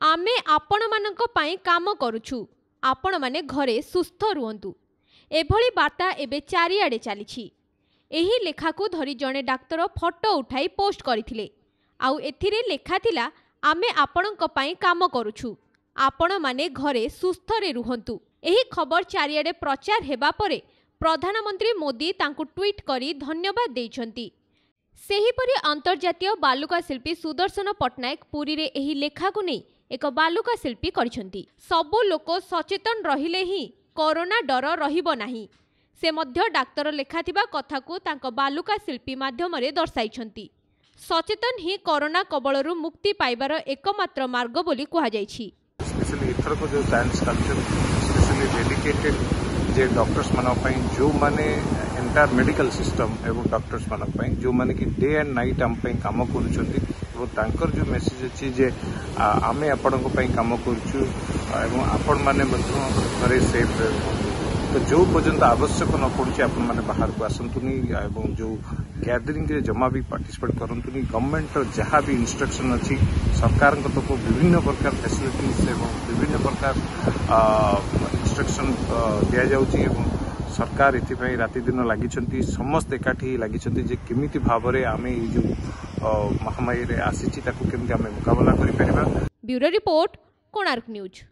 आमे आपण मानक पई काम करूछु, आपण माने घरे सुस्थ रुहंतु। एभली वार्ता एबे चारिआडे चलीछि। एही लेखा को धरी जणे डाक्तर फोटो उठाई पोस्ट करथिले। आउ एथिरे लेखा थिला आमे आपणक पई काम करूछु, आपण माने घरे सुस्थ रे रुहंतु। एही खबर चारिआडे प्रचार हेबा परे प्रधानमंत्री मोदी तांकु ट्वीट करी धन्यवाद देइछंती। सेहीपरि अंतर्जातीय बालुका शिल्पी सुदर्शन पट्टनायक पुरी रे एही लेखा को नै एक बालुका शिल्पी करिसंती। सबो लोक सचेतन रहिले ही कोरोना डर रहिबो नाही। से मध्य डाक्तर लेखाथिबा कथा को तांको बालुका शिल्पी माध्यम रे दर्शाइछंती। सचेतन ही कोरोना कबलरू मुक्ति पाइबार एकमात्र मार्ग बोली कहा जाइछि। स्पेशली इथर को जो साइंस कल्चर स्पेशली डेडिकेटेड जे डॉक्टर्स मानक पई जो माने एंटायर मेडिकल सिस्टम एवं डॉक्टर्स मानक पई जो माने कि डे एंड नाइट हम पई काम करूछंती एवं तांकर जो मेसेज अछि जे आमे आपन को पई काम करूछु एवं आपन माने मध्य घरे सेफ रहू। तो जो पर्यंत आवश्यक न पड़ुछि आपण माने बाहर को आसंतुनी एवं जो गैदरिंग रे जमा भी पार्टिसिपेट करंतुनी। गवर्नमेंट जहाँ भी इंस्ट्रक्शन अच्छी सरकार को विभिन्न प्रकार फैसिलिटीज एवं विभिन्न प्रकार इंस्ट्रक्शन दिया जाउछि एवं सरकार एथिपाई राति दिन लागिछंती समस्त एकाठी लागिछंती जे केमिति भाबरे आमे जो महामारी रे आसीछि ताकू केमिति आमे मुकाबला करि परिबा। Bureau report Konark news.